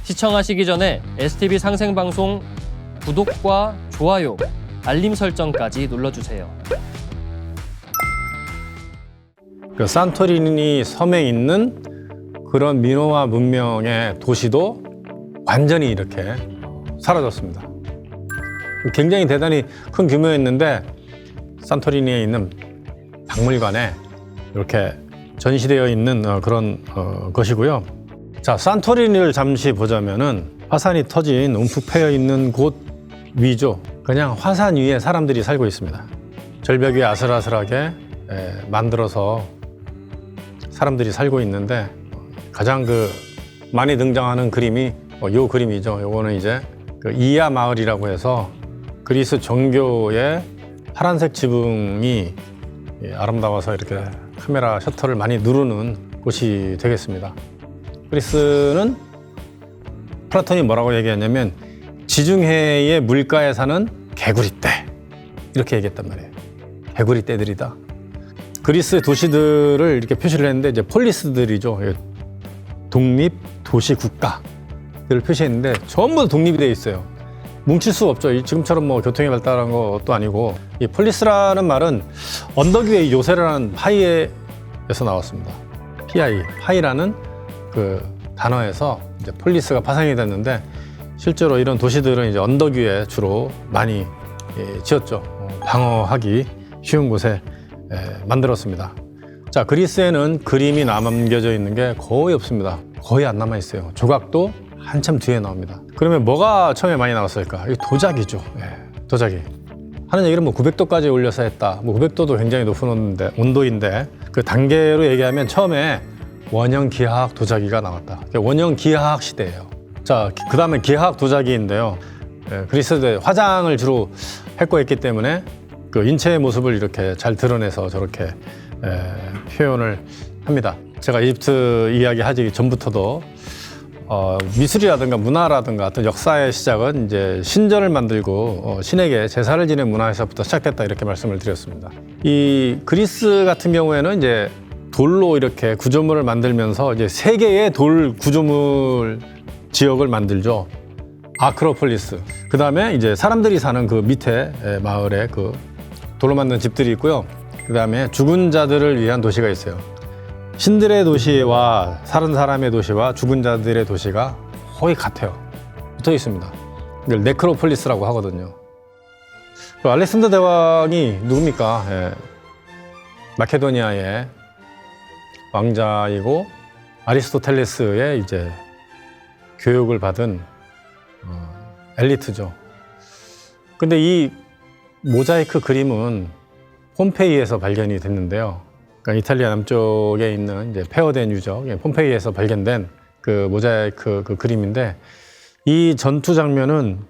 시청하시기 전에 STV 상생방송 구독과 좋아요, 알림 설정까지 눌러주세요. 그 산토리니 섬에 있는 그런 민호화 문명의 도시도 완전히 이렇게 사라졌습니다. 굉장히 대단히 큰 규모였는데 산토리니에 있는 박물관에 이렇게 전시되어 있는 그런 것이고요. 자, 산토리니를 잠시 보자면은 화산이 터진 움푹 패여 있는 곳 위죠. 그냥 화산 위에 사람들이 살고 있습니다. 절벽이 아슬아슬하게 만들어서 사람들이 살고 있는데 가장 많이 등장하는 그림이 요 그림이죠. 요거는 이제 그 이야 마을이라고 해서 그리스 정교의 파란색 지붕이 아름다워서 이렇게 카메라 셔터를 많이 누르는 곳이 되겠습니다. 그리스는 플라톤이 뭐라고 얘기했냐면 지중해의 물가에 사는 개구리떼 이렇게 얘기했단 말이에요. 개구리떼들이다. 그리스 도시들을 이렇게 표시를 했는데 이제 폴리스들이죠. 독립 도시 국가들을 표시했는데 전부 다 독립이 되어 있어요. 뭉칠 수 없죠. 지금처럼 뭐 교통이 발달한 것도 아니고 이 폴리스라는 말은 언덕 위의 요새라는 파이에서 나왔습니다. PI, 파이라는 그 단어에서 이제 폴리스가 파생이 됐는데 실제로 이런 도시들은 이제 언덕 위에 주로 많이 지었죠. 방어하기 쉬운 곳에 만들었습니다. 자, 그리스에는 그림이 남겨져 있는 게 거의 없습니다. 거의 안 남아 있어요. 조각도 한참 뒤에 나옵니다. 그러면 뭐가 처음에 많이 나왔을까? 이 도자기죠. 도자기. 하는 얘기는 뭐 900도까지 올려서 했다. 뭐 900도도 굉장히 높은 온도인데 그 단계로 얘기하면 처음에 원형 기하학 도자기가 나왔다. 원형 기하학 시대예요. 자, 그 다음에 기하학 도자기인데요. 그리스도 화장을 주로 했고 했기 때문에 그 인체의 모습을 이렇게 잘 드러내서 저렇게 표현을 합니다. 제가 이집트 이야기 하기 전부터도 미술이라든가 문화라든가 어떤 역사의 시작은 이제 신전을 만들고 신에게 제사를 지낸 문화에서부터 시작됐다 이렇게 말씀을 드렸습니다. 이 그리스 같은 경우에는 이제 돌로 이렇게 구조물을 만들면서 이제 세 개의 돌 구조물 지역을 만들죠. 아크로폴리스. 그 다음에 이제 사람들이 사는 그 밑에 마을에 그 돌로 만든 집들이 있고요. 그 다음에 죽은 자들을 위한 도시가 있어요. 신들의 도시와 사는 사람의 도시와 죽은 자들의 도시가 거의 같아요. 붙어 있습니다. 이걸 네크로폴리스라고 하거든요. 알렉산더 대왕이 누굽니까? 마케도니아의 왕자이고 아리스토텔레스의 이제 교육을 받은 엘리트죠. 근데 이 모자이크 그림은 폼페이에서 발견이 됐는데요. 그러니까 이탈리아 남쪽에 있는 이제 페어덴 유적, 폼페이에서 발견된 그 모자이크 그 그림인데 이 전투 장면은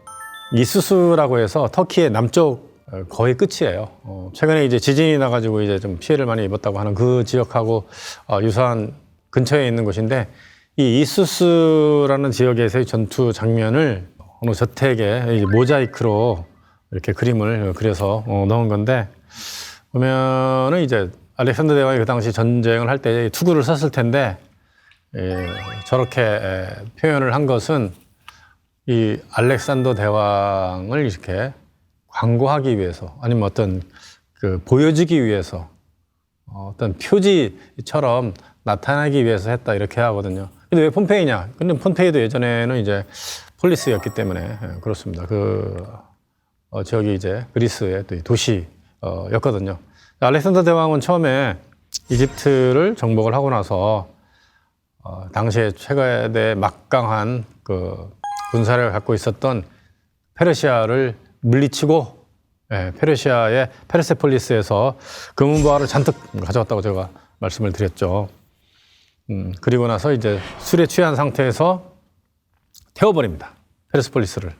이수스라고 해서 터키의 남쪽 거의 끝이에요. 최근에 이제 지진이 나가지고 이제 좀 피해를 많이 입었다고 하는 그 지역하고 유사한 근처에 있는 곳인데 이 이수스라는 지역에서의 전투 장면을 어느 저택에 모자이크로 이렇게 그림을 그려서 넣은 건데 보면은 이제 알렉산더 대왕이 그 당시 전쟁을 할 때 투구를 썼을 텐데 저렇게 표현을 한 것은 이 알렉산더 대왕을 이렇게 광고하기 위해서 아니면 어떤 그 보여주기 위해서 어떤 표지처럼 나타나기 위해서 했다 이렇게 하거든요. 근데 왜 폼페이냐? 근데 폼페이도 예전에는 이제 폴리스였기 때문에 그렇습니다. 그 지역이 이제 그리스의 또 도시였거든요. 알렉산더 대왕은 처음에 이집트를 정복을 하고 나서 당시에 최대 막강한 그 군사력을 갖고 있었던 페르시아를 물리치고 페르시아의 페르세폴리스에서 금은보화를 잔뜩 가져왔다고 제가 말씀을 드렸죠. 그리고 나서 이제 술에 취한 상태에서 태워버립니다. 페르세폴리스를.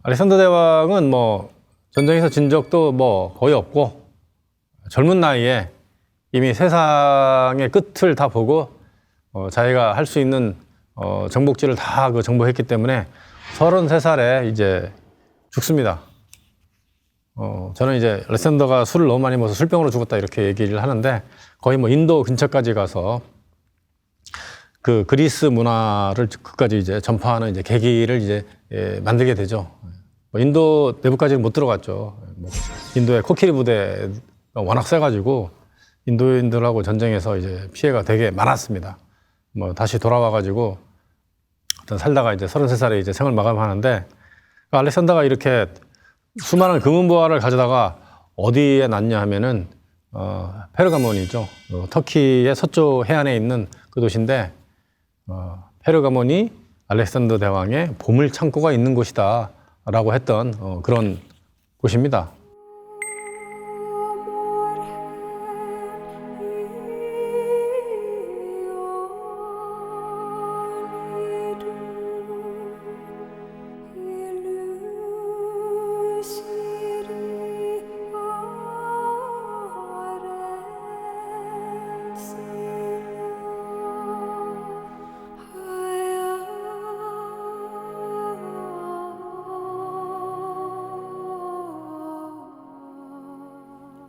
알렉산더 대왕은 뭐 전쟁에서 진 적도 뭐 거의 없고 젊은 나이에 이미 세상의 끝을 다 보고 자기가 할 수 있는 정복지를 다 정복했기 때문에 33살에 이제 죽습니다. 저는 이제 알렉산더가 술을 너무 많이 먹어서 술병으로 죽었다 이렇게 얘기를 하는데 거의 뭐 인도 근처까지 가서 그 그리스 문화를 그까지 이제 전파하는 이제 계기를 이제 만들게 되죠. 뭐 인도 내부까지는 못 들어갔죠. 뭐 인도의 코끼리 부대가 워낙 세가지고 인도인들하고 전쟁에서 이제 피해가 되게 많았습니다. 뭐 다시 돌아와가지고 어떤 살다가 이제 33살에 이제 생을 마감하는데 알렉산더가 이렇게 수많은 금은보화를 가져다가 어디에 놨냐 하면은 페르가몬이죠. 터키의 서쪽 해안에 있는 그 도시인데 페르가몬이 알렉산더 대왕의 보물 창고가 있는 곳이다라고 했던 그런 곳입니다.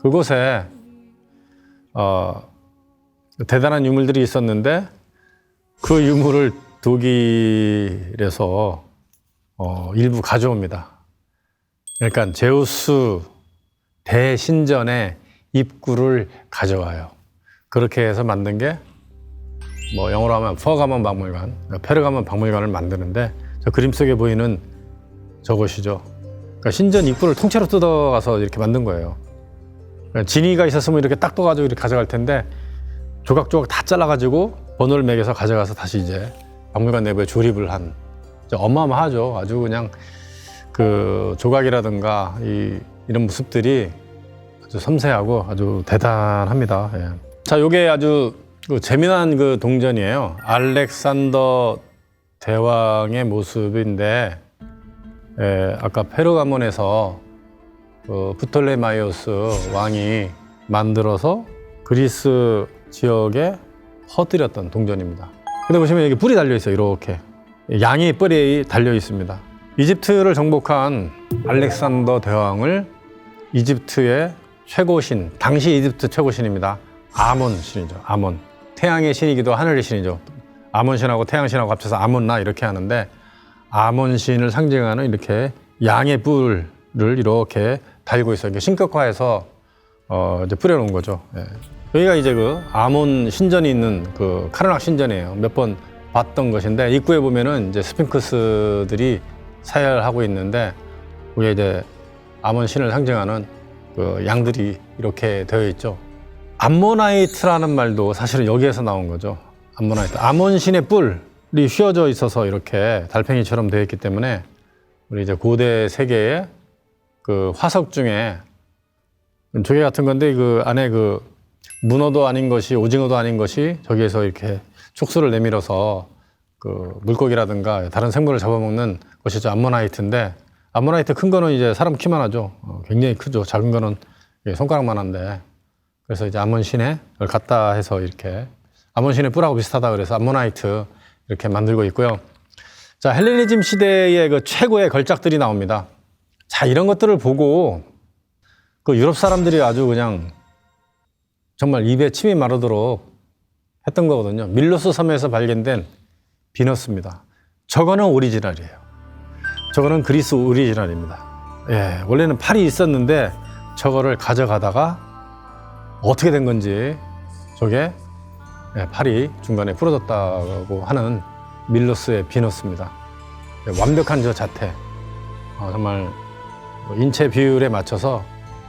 그곳에 대단한 유물들이 있었는데 그 유물을 독일에서 일부 가져옵니다. 그러니까 제우스 대신전의 입구를 가져와요. 그렇게 해서 만든 게 뭐 영어로 하면 퍼가몬 박물관, 페르가몬 박물관을 만드는데 저 그림 속에 보이는 저것이죠. 그러니까 신전 입구를 통째로 뜯어가서 이렇게 만든 거예요. 진이가 있었으면 이렇게 딱 떠가지고 이렇게 가져갈 텐데 조각조각 다 잘라가지고 번호를 매겨서 가져가서 다시 이제 박물관 내부에 조립을 한 어마어마하죠. 아주 그냥 그 조각이라든가 이런 모습들이 아주 섬세하고 아주 대단합니다. 예. 자, 요게 아주 재미난 그 동전이에요. 알렉산더 대왕의 모습인데 아까 페르가몬에서 프톨레마이오스 왕이 만들어서 그리스 지역에 퍼뜨렸던 동전입니다. 근데 보시면 여기 뿔이 달려 있어요. 이렇게 양의 뿔이 달려 있습니다. 이집트를 정복한 알렉산더 대왕을 이집트의 최고신, 당시 이집트 최고신입니다. 아몬 신이죠. 아몬. 태양의 신이기도 하늘의 신이죠. 아몬 신하고 태양 신하고 합쳐서 아몬나 이렇게 하는데 아몬 신을 상징하는 이렇게 양의 뿔을 이렇게 달고 있어요. 이렇게 신격화해서 이제 뿌려놓은 거죠. 예. 여기가 이제 그 아몬 신전이 있는 그 카르낙 신전이에요. 몇 번 봤던 것인데 입구에 보면은 이제 스핑크스들이 사열하고 있는데 거기에 이제 아몬 신을 상징하는 그 양들이 이렇게 되어 있죠. 암모나이트라는 말도 사실은 여기에서 나온 거죠. 암모나이트. 아몬 신의 뿔이 휘어져 있어서 이렇게 달팽이처럼 되어 있기 때문에 우리 이제 고대 세계의 그 화석 중에 조개 같은 건데 그 안에 그 문어도 아닌 것이 오징어도 아닌 것이 저기에서 이렇게 촉수를 내밀어서 그 물고기라든가 다른 생물을 잡아먹는 것이죠. 암모나이트인데 암모나이트 큰 거는 이제 사람 키만 하죠. 굉장히 크죠. 작은 거는 손가락만 한데 그래서 이제 아몬신에 걸 갖다 해서 이렇게 아몬신의 뿔하고 비슷하다 그래서 암모나이트 이렇게 만들고 있고요. 자, 헬레니즘 시대의 그 최고의 걸작들이 나옵니다. 자, 이런 것들을 보고 그 유럽 사람들이 아주 그냥 정말 입에 침이 마르도록 했던 거거든요. 밀로스 섬에서 발견된 비너스입니다. 저거는 오리지널이에요. 저거는 그리스 오리지널입니다. 예, 원래는 팔이 있었는데 저거를 가져가다가 어떻게 된 건지 저게 팔이 중간에 부러졌다고 하는 밀로스의 비너스입니다. 완벽한 저 자태, 정말 인체 비율에 맞춰서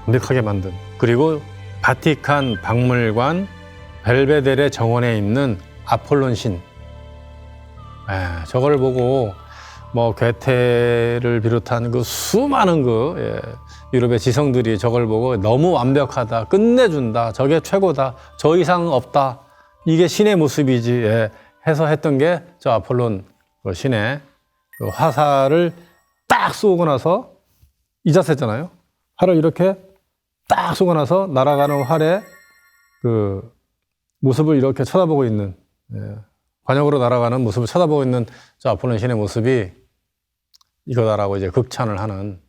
완벽하게 만든, 그리고 바티칸 박물관 벨베데레 정원에 있는 아폴론 신, 저걸 보고 뭐 괴테를 비롯한 그 수많은 유럽의 지성들이 저걸 보고 너무 완벽하다, 끝내준다, 저게 최고다, 저 이상 없다, 이게 신의 모습이지 해서 했던 게 저 아폴론 신의 그 화살을 딱 쏘고 나서 이 자세잖아요. 활을 이렇게 딱 쏘고 나서 날아가는 활의 그 모습을 이렇게 쳐다보고 있는, 관역으로 날아가는 모습을 쳐다보고 있는 저 아폴론 신의 모습이 이거다라고 이제 극찬을 하는.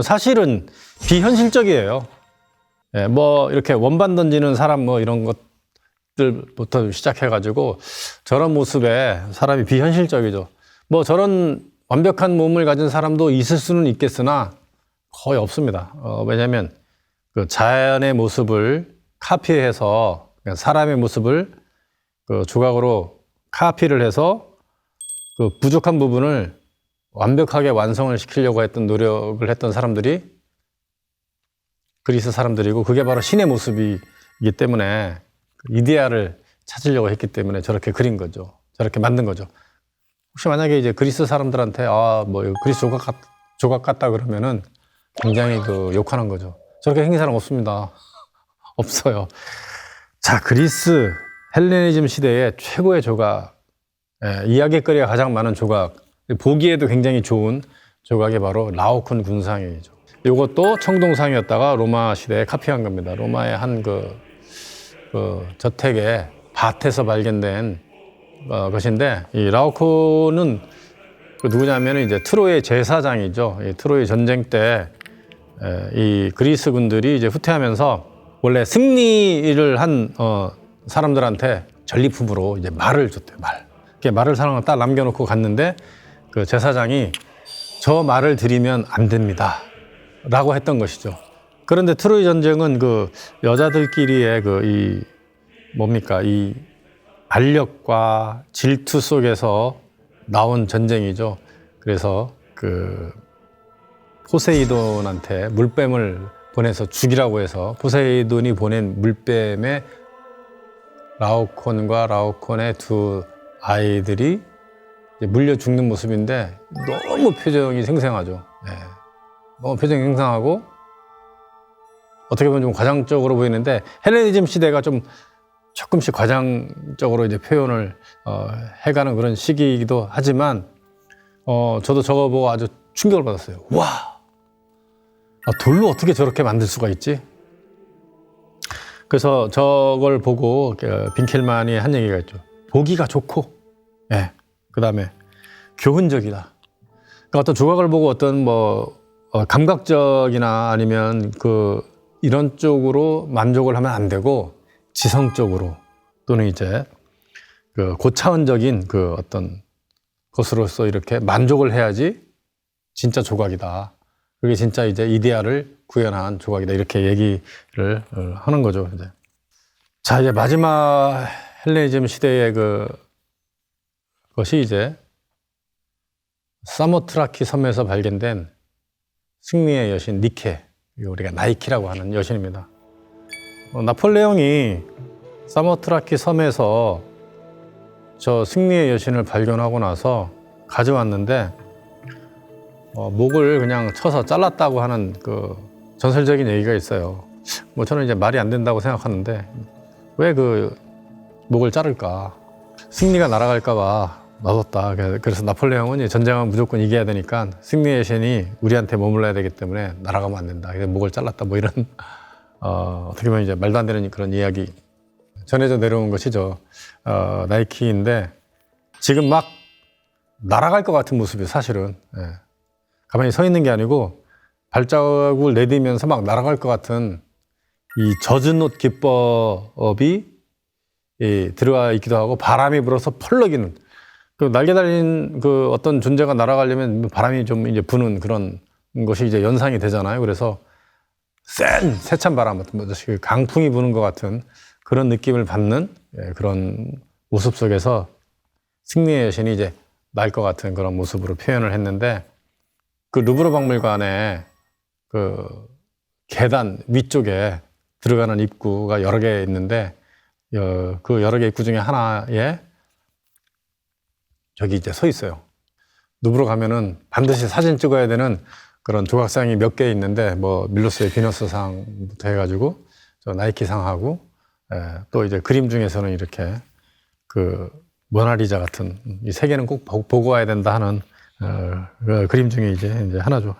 사실은 비현실적이에요. 뭐 이렇게 원반 던지는 사람 뭐 이런 것들 모습들부터 시작해가지고 저런 모습에 사람이 비현실적이죠. 뭐 저런 완벽한 몸을 가진 사람도 있을 수는 있겠으나 거의 없습니다. 왜냐하면 그 자연의 모습을 카피해서 사람의 모습을 그 조각으로 카피를 해서 그 부족한 부분을 완벽하게 완성을 시키려고 했던 노력을 했던 사람들이 그리스 사람들이고, 그게 바로 신의 모습이기 때문에 이데아를 찾으려고 했기 때문에 저렇게 그린 거죠. 저렇게 만든 거죠. 혹시 만약에 이제 그리스 사람들한테 뭐 그리스 조각 같다 그러면은 굉장히 그 욕하는 거죠. 저렇게 생긴 사람 없습니다. 없어요. 자, 그리스 헬레니즘 시대의 최고의 조각, 이야기거리가 가장 많은 조각, 보기에도 굉장히 좋은 조각이 바로 라오콘 군상이죠. 이것도 청동상이었다가 로마 시대에 카피한 겁니다. 로마의 한 그 저택의 밭에서 발견된 것인데, 이 라오콘은 누구냐면 이제 트로이의 제사장이죠. 이 트로이 전쟁 때 이 그리스 군들이 이제 후퇴하면서 원래 승리를 한 사람들한테 전리품으로 이제 말을 줬대요. 말을 사랑을 딱 남겨놓고 갔는데, 그 제사장이 저 말을 드리면 안 됩니다 라고 했던 것이죠. 그런데 트로이 전쟁은 그 여자들끼리의 이 반력과 질투 속에서 나온 전쟁이죠. 그래서 그 포세이돈한테 물뱀을 보내서 죽이라고 해서 포세이돈이 보낸 물뱀에 라오콘과 라오콘의 두 아이들이 물려 죽는 모습인데 너무 표정이 생생하죠. 너무 표정이 생생하고 어떻게 보면 좀 과장적으로 보이는데, 헬레니즘 시대가 좀 조금씩 과장적으로 이제 표현을 해가는 그런 시기이기도 하지만, 저도 저거 보고 아주 충격을 받았어요. 와, 돌로 어떻게 저렇게 만들 수가 있지? 그래서 저걸 보고 빈켈만이 한 얘기가 있죠. 보기가 좋고, 그 다음에 교훈적이다. 그러니까 어떤 조각을 보고 어떤 감각적이나 아니면 이런 쪽으로 만족을 하면 안 되고, 지성적으로 또는 이제 고차원적인 어떤 것으로서 이렇게 만족을 해야지 진짜 조각이다. 그게 진짜 이제 이데아를 구현한 조각이다. 이렇게 얘기를 하는 거죠. 이제. 자, 이제 마지막 헬레니즘 시대의 것이 이제 사모트라키 섬에서 발견된 승리의 여신 니케, 우리가 나이키라고 하는 여신입니다. 나폴레옹이 사모트라키 섬에서 저 승리의 여신을 발견하고 나서 가져왔는데, 목을 그냥 쳐서 잘랐다고 하는 전설적인 얘기가 있어요. 저는 이제 말이 안 된다고 생각하는데, 왜 목을 자를까? 승리가 날아갈까 봐 놔뒀다. 그래서 나폴레옹은 전쟁은 무조건 이겨야 되니까 승리의 여신이 우리한테 머물러야 되기 때문에 날아가면 안 된다. 그래서 목을 잘랐다. 이런 어떻게 보면 이제 말도 안 되는 그런 이야기 전해져 내려온 것이죠. 나이키인데 지금 막 날아갈 것 같은 모습이 사실은 가만히 서 있는 게 아니고 발자국을 내디면서 막 날아갈 것 같은 이 젖은 옷 기법이 들어가 있기도 하고, 바람이 불어서 펄럭이는 날개 달린 어떤 존재가 날아가려면 바람이 좀 이제 부는 그런 것이 이제 연상이 되잖아요. 그래서 센 세찬 바람 같은 강풍이 부는 것 같은 그런 느낌을 받는 그런 모습 속에서 승리의 여신이 이제 날 것 같은 그런 모습으로 표현을 했는데, 루브르 박물관에 계단 위쪽에 들어가는 입구가 여러 개 있는데, 그 여러 개 입구 중에 하나에 저기 이제 서 있어요. 루브르 가면은 반드시 사진 찍어야 되는 그런 조각상이 몇 개 있는데, 밀로스의 비너스상부터 해가지고 저 나이키상하고, 또 이제 그림 중에서는 이렇게 모나리자 같은 이 세 개는 꼭 보고 와야 된다 하는 그림 중에 이제 하나죠.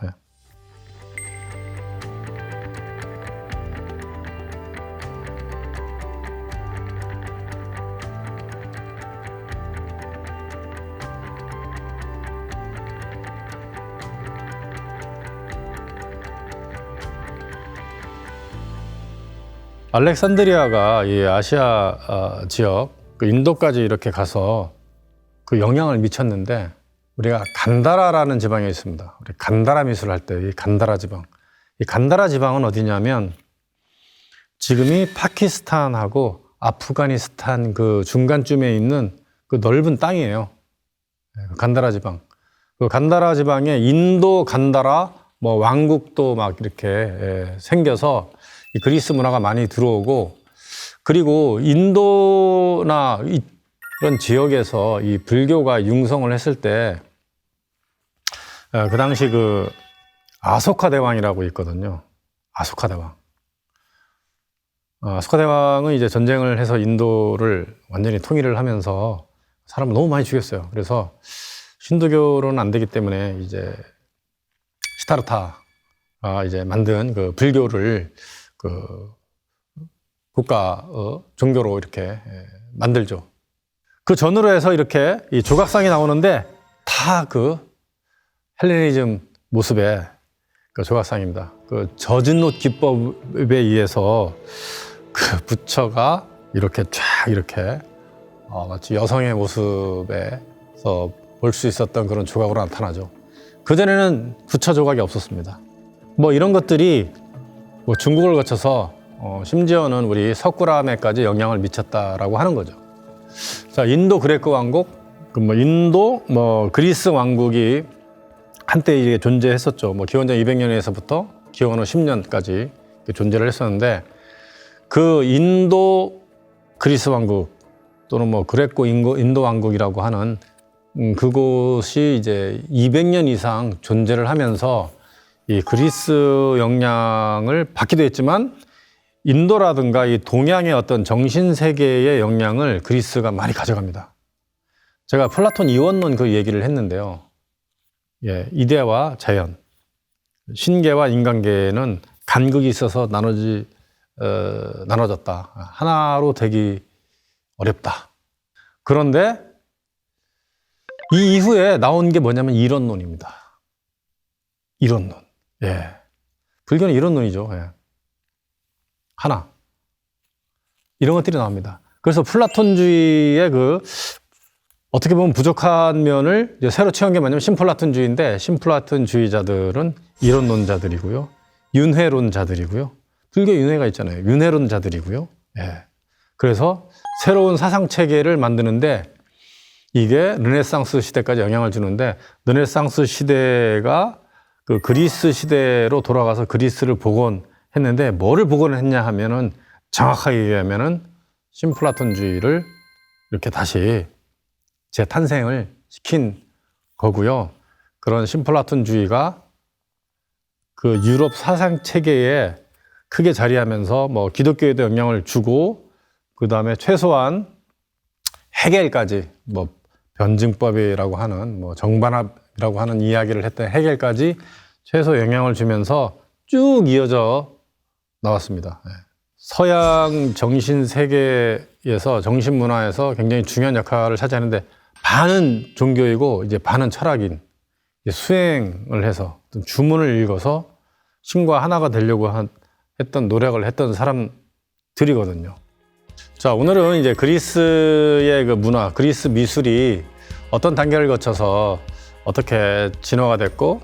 알렉산드리아가 이 아시아 지역, 그 인도까지 이렇게 가서 그 영향을 미쳤는데 우리가 간다라라는 지방에 있습니다. 우리 간다라 미술을 할 때 이 간다라 지방. 이 간다라 지방은 어디냐면 지금이 파키스탄하고 아프가니스탄 그 중간쯤에 있는 그 넓은 땅이에요. 간다라 지방. 그 간다라 지방에 인도 간다라 뭐 왕국도 막 이렇게 생겨서 이 그리스 문화가 많이 들어오고, 그리고 인도나 이런 지역에서 이 불교가 융성을 했을 때 그 당시 그 아소카 대왕이라고 있거든요. 아소카 대왕. 아소카 대왕은 이제 전쟁을 해서 인도를 완전히 통일을 하면서 사람을 너무 많이 죽였어요. 그래서 힌두교로는 안 되기 때문에 이제 시타르타가 이제 만든 그 불교를 그 국가 종교로 이렇게 만들죠. 그 전으로 해서 이렇게 이 조각상이 나오는데 다 그 헬레니즘 모습의 그 조각상입니다. 그 젖은 옷 기법에 의해서 그 부처가 이렇게 쫙 이렇게 마치 여성의 모습에서 볼 수 있었던 그런 조각으로 나타나죠. 그전에는 부처 조각이 없었습니다. 뭐 이런 것들이 뭐 중국을 거쳐서 심지어는 우리 석굴암에까지 영향을 미쳤다라고 하는 거죠. 자, 인도 그레코 왕국, 인도 그리스 왕국이 한때 이게 존재했었죠. 기원전 200년에서부터 기원 후 10년까지 존재를 했었는데, 그 인도 그리스 왕국 또는 그레코 인도 왕국이라고 하는 그곳이 이제 200년 이상 존재를 하면서 이 그리스 영향을 받기도 했지만, 인도라든가 이 동양의 어떤 정신 세계의 영향을 그리스가 많이 가져갑니다. 제가 플라톤 이원론 그 얘기를 했는데요. 예, 이데와 자연, 신계와 인간계는 간극이 있어서 나눠졌다. 하나로 되기 어렵다. 그런데 이 이후에 나온 게 뭐냐면 이론론입니다. 이론론. 예. 불교는 이론론이죠. 예. 하나. 이런 것들이 나옵니다. 그래서 플라톤주의의 어떻게 보면 부족한 면을 이제 새로 채운 게 뭐냐면 신플라톤주의인데, 신플라톤주의자들은 이론론자들이고요. 윤회론자들이고요. 불교 윤회가 있잖아요. 윤회론자들이고요. 예. 그래서 새로운 사상 체계를 만드는데 이게 르네상스 시대까지 영향을 주는데, 르네상스 시대가 그 그리스 시대로 돌아가서 그리스를 복원했는데, 뭐를 복원했냐 하면은 정확하게 얘기하면은 신플라톤주의를 이렇게 다시 재탄생을 시킨 거고요. 그런 신플라톤주의가 그 유럽 사상 체계에 크게 자리하면서 기독교에도 영향을 주고, 그 다음에 최소한 헤겔까지 변증법이라고 하는 정반합이라고 하는 이야기를 했던 헤겔까지 최소 영향을 주면서 쭉 이어져 나왔습니다. 서양 정신 세계에서, 정신 문화에서 굉장히 중요한 역할을 차지하는데, 반은 종교이고 이제 반은 철학인, 수행을 해서 주문을 읽어서 신과 하나가 되려고 했던 노력을 했던 사람들이거든요. 자, 오늘은 이제 그리스의 그 문화, 그리스 미술이 어떤 단계를 거쳐서 어떻게 진화가 됐고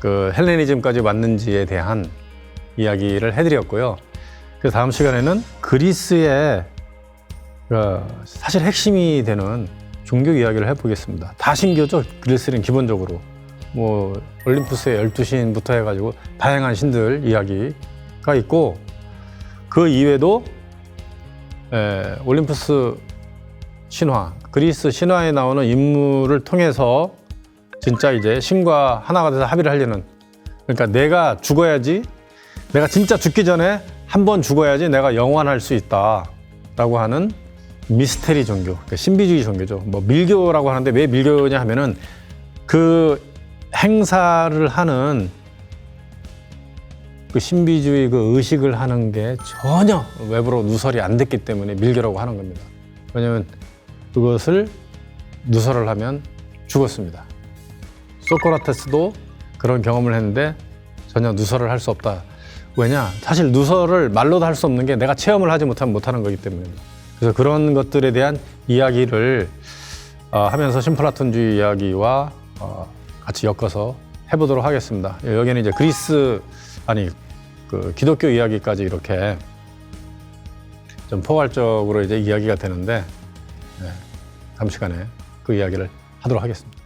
그 헬레니즘까지 왔는지에 대한 이야기를 해드렸고요. 그래서 다음 시간에는 그리스의 사실 핵심이 되는 종교 이야기를 해보겠습니다. 다 신교죠. 그리스는 기본적으로 올림푸스의 12신부터 해가지고 다양한 신들 이야기가 있고, 그 이외에도 올림푸스 신화, 그리스 신화에 나오는 인물을 통해서 진짜 이제 신과 하나가 돼서 합의를 하려는, 그러니까 내가 죽어야지, 내가 진짜 죽기 전에 한 번 죽어야지 내가 영원할 수 있다라고 하는 미스테리 종교, 그러니까 신비주의 종교죠. 밀교라고 하는데 왜 밀교냐 하면은 그 행사를 하는 그 신비주의 그 의식을 하는 게 전혀 외부로 누설이 안 됐기 때문에 밀교라고 하는 겁니다. 왜냐하면 그것을 누설을 하면 죽었습니다. 소크라테스도 그런 경험을 했는데 전혀 누설을 할 수 없다. 왜냐? 사실 누설을 말로도 할 수 없는 게 내가 체험을 하지 못하면 못하는 거기 때문입니다. 그래서 그런 것들에 대한 이야기를 하면서 신플라톤주의 이야기와 같이 엮어서 해보도록 하겠습니다. 여기는 이제 그 기독교 이야기까지 이렇게 좀 포괄적으로 이제 이야기가 되는데, 다음 시간에 그 이야기를 하도록 하겠습니다.